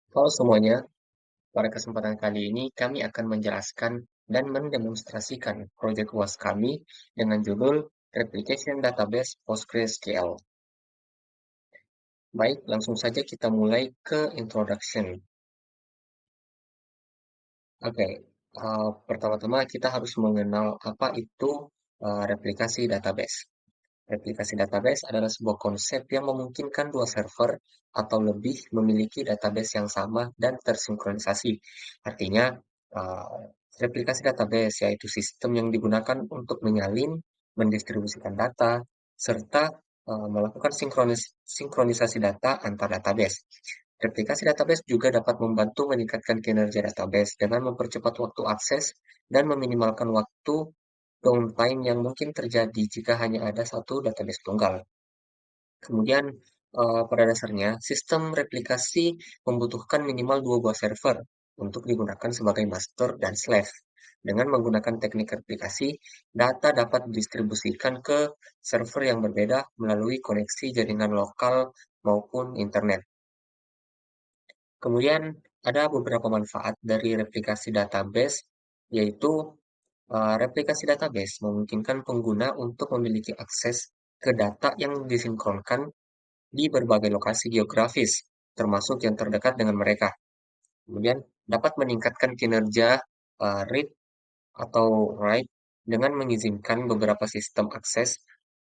Halo semuanya, pada kesempatan kali ini kami akan menjelaskan dan mendemonstrasikan proyek UAS kami dengan judul Replication Database PostgreSQL. Baik, langsung saja kita mulai ke introduction. Oke, pertama-tama kita harus mengenal apa itu replikasi database. Replikasi database adalah sebuah konsep yang memungkinkan dua server atau lebih memiliki database yang sama dan tersinkronisasi. Artinya, uh, replikasi database yaitu sistem yang digunakan untuk menyalin, mendistribusikan data, serta melakukan sinkronisasi data antar database. Replikasi database juga dapat membantu meningkatkan kinerja database dengan mempercepat waktu akses dan meminimalkan waktu downtime yang mungkin terjadi jika hanya ada satu database tunggal. Kemudian, pada dasarnya, sistem replikasi membutuhkan minimal dua buah server untuk digunakan sebagai master dan slave. Dengan menggunakan teknik replikasi, data dapat didistribusikan ke server yang berbeda melalui koneksi jaringan lokal maupun internet. Kemudian, ada beberapa manfaat dari replikasi database, yaitu replikasi database memungkinkan pengguna untuk memiliki akses ke data yang disinkronkan di berbagai lokasi geografis, termasuk yang terdekat dengan mereka. Kemudian dapat meningkatkan kinerja read atau write dengan mengizinkan beberapa sistem akses.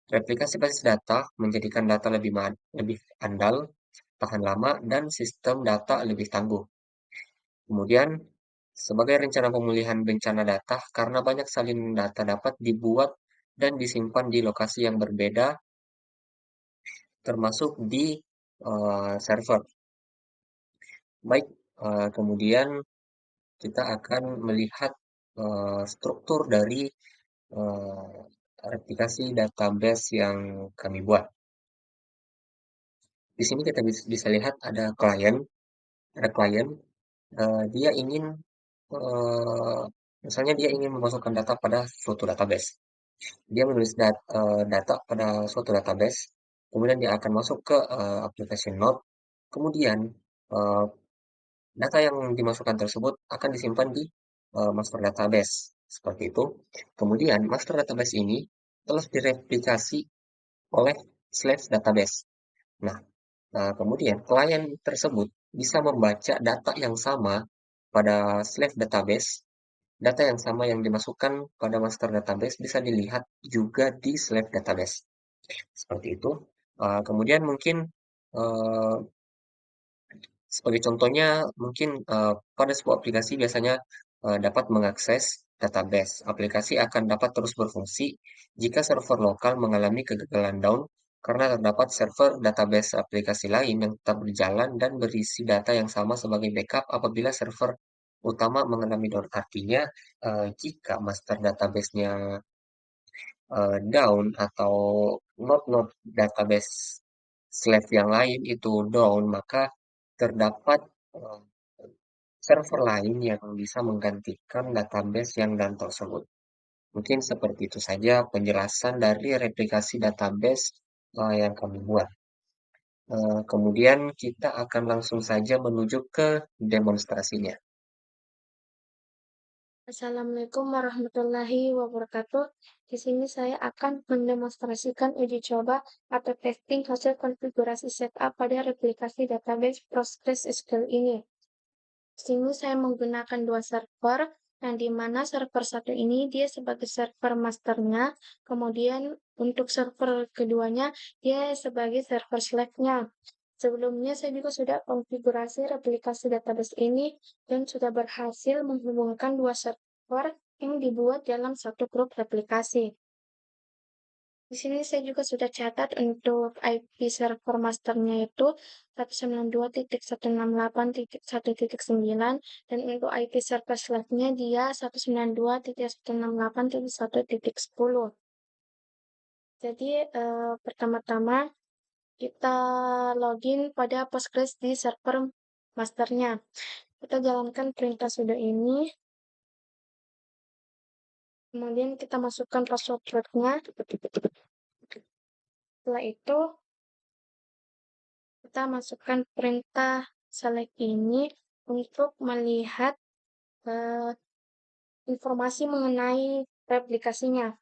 Replikasi basis data menjadikan data lebih andal, tahan lama, dan sistem data lebih tangguh. Kemudian, sebagai rencana pemulihan bencana data, karena banyak salinan data dapat dibuat dan disimpan di lokasi yang berbeda, termasuk di server. Baik, kemudian kita akan melihat struktur dari eh, replikasi database yang kami buat. Di sini kita bisa lihat ada klien, dia ingin eh, misalnya dia ingin memasukkan data pada suatu database. Dia menulis data pada suatu database, kemudian dia akan masuk ke application node, kemudian eh, data yang dimasukkan tersebut akan disimpan di master database. Seperti itu. Kemudian master database ini telah direplikasi oleh slash database. Nah, kemudian klien tersebut bisa membaca data yang sama pada slash database. Data yang sama yang dimasukkan pada master database bisa dilihat juga di slash database. Seperti itu. Kemudian mungkin eh, sebagai contohnya, mungkin pada sebuah aplikasi biasanya dapat mengakses database. Aplikasi akan dapat terus berfungsi jika server lokal mengalami kegagalan down karena terdapat server database aplikasi lain yang tetap berjalan dan berisi data yang sama sebagai backup apabila server utama mengalami down. Artinya, jika master database-nya down atau node-node database slave yang lain itu down, maka terdapat eh, server lain yang bisa menggantikan database yang down tersebut. Mungkin seperti itu saja penjelasan dari replikasi database yang kami buat. Kemudian kita akan langsung saja menuju ke demonstrasinya. Assalamualaikum warahmatullahi wabarakatuh. Di sini saya akan mendemonstrasikan uji coba atau testing hasil konfigurasi setup pada replikasi database PostgreSQL ini. Di sini saya menggunakan dua server, yang di mana server satu ini dia sebagai server masternya, kemudian untuk server keduanya dia sebagai server slave-nya. Sebelumnya saya juga sudah konfigurasi replikasi database ini dan sudah berhasil menghubungkan dua server yang dibuat dalam satu grup replikasi. Di sini saya juga sudah catat untuk IP server masternya itu 192.168.1.9 dan untuk IP server slave-nya dia 192.168.1.10. Jadi pertama-tama kita login pada Postgres di server masternya. Kita jalankan perintah sudo ini, kemudian kita masukkan password-nya. Setelah itu, kita masukkan perintah Select ini untuk melihat eh, informasi mengenai replikasinya.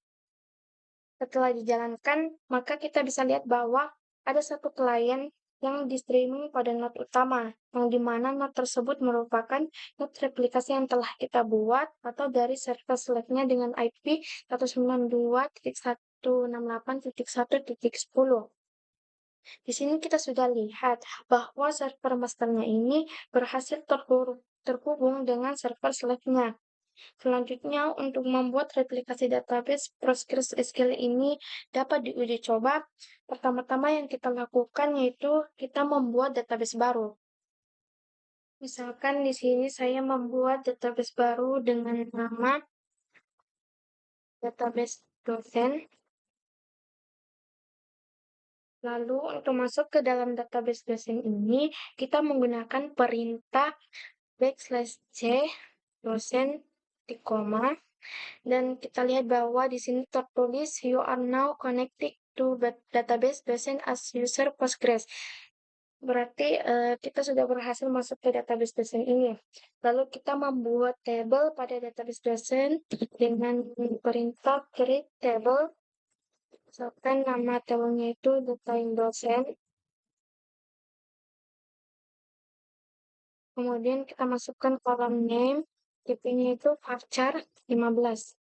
Setelah dijalankan, maka kita bisa lihat bahwa ada satu klien yang di streaming pada node utama, yang dimana node tersebut merupakan node replikasi yang telah kita buat atau dari server select-nya dengan IP 192.168.1.10. Di sini kita sudah lihat bahwa server masternya ini berhasil terhubung dengan server select-nya. Selanjutnya, untuk membuat replikasi database PostgreSQL ini dapat diuji coba, pertama-tama yang kita lakukan yaitu kita membuat database baru. Misalkan di sini saya membuat database baru dengan nama database dosen. Lalu untuk masuk ke dalam database dosen ini, kita menggunakan perintah \c dosen di koma. Dan kita lihat bahwa di sini tertulis you are now connected to database dosen as user Postgres. Berarti kita sudah berhasil masuk ke database dosen ini. Lalu kita membuat table pada database dosen dengan perintah create table. Misalkan nama tabelnya itu detail dosen. Kemudian kita masukkan kolom name, tipenya itu varchar 15.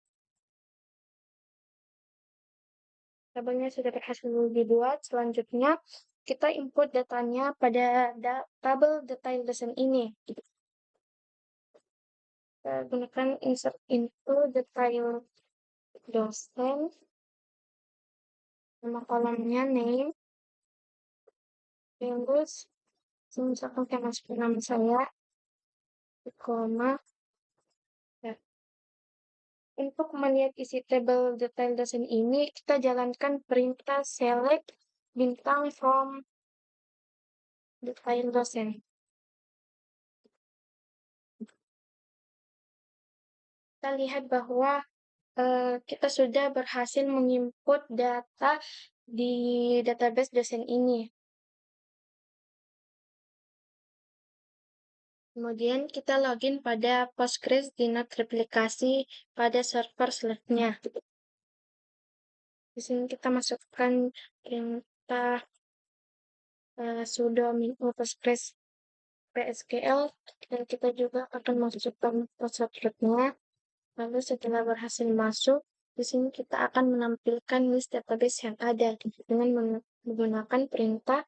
Tabelnya sudah berhasil dibuat. Selanjutnya, kita input datanya pada tabel detail dosen ini. Kita gunakan insert into detail dosen. Nama kolomnya name. Terus, misalkan saya masukkan nama saya, koma. Ya. Untuk melihat isi tabel detail dosen ini, kita jalankan perintah select bintang from detail dosen. Kita lihat bahwa kita sudah berhasil menginput data di database dosen ini. Kemudian kita login pada Postgres di node replikasi pada server select-nya. Di sini kita masukkan perintah sudo minho Postgres PSQL dan kita juga akan masukkan password-nya. Lalu setelah berhasil masuk, di sini kita akan menampilkan list database yang ada dengan menggunakan perintah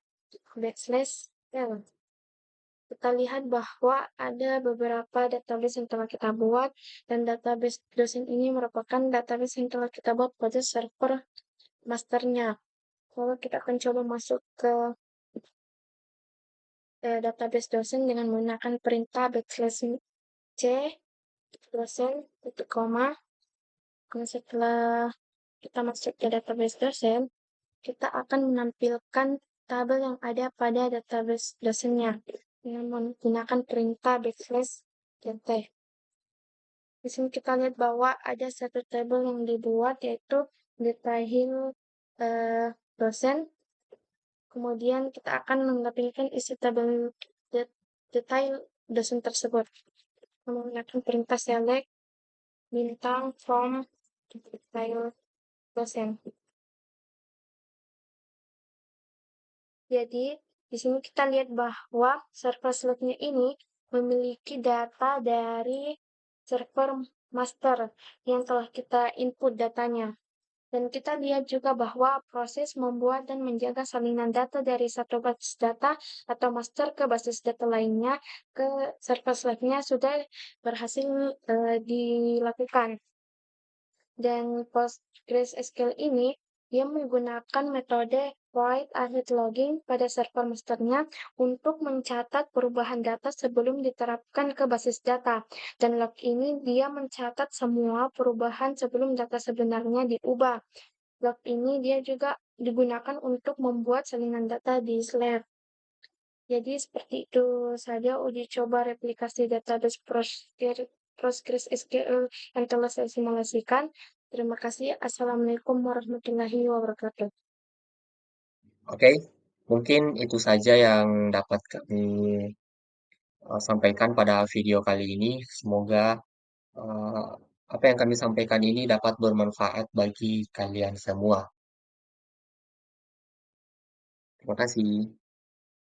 \l. Kita lihat bahwa ada beberapa database yang telah kita buat, dan database dosen ini merupakan database yang telah kita buat pada server masternya. Lalu kita akan coba masuk ke database dosen dengan menggunakan perintah \c dosen titik koma. Dan setelah kita masuk ke database dosen, kita akan menampilkan tabel yang ada pada database dosennya dengan menggunakan perintah \dt. Di sini kita lihat bahwa ada satu tabel yang dibuat yaitu detail dosen. Kemudian kita akan menampilkan isi tabel detail dosen tersebut menggunakan perintah select bintang from detail dosen. Jadi, di sini kita lihat bahwa server slot-nya ini memiliki data dari server master yang telah kita input datanya. Dan kita lihat juga bahwa proses membuat dan menjaga salinan data dari satu basis data atau master ke basis data lainnya ke server slot-nya sudah berhasil dilakukan. Dan PostgreSQL ini dia menggunakan metode write ahead logging pada server masternya untuk mencatat perubahan data sebelum diterapkan ke basis data. Dan log ini dia mencatat semua perubahan sebelum data sebenarnya diubah. Log ini dia juga digunakan untuk membuat salinan data di Slack. Jadi seperti itu saja uji coba replikasi database PostgreSQL yang telah saya simulasikan. Terima kasih. Assalamualaikum warahmatullahi wabarakatuh. Oke, mungkin itu saja yang dapat kami sampaikan pada video kali ini. Semoga eh, apa yang kami sampaikan ini dapat bermanfaat bagi kalian semua. Terima kasih.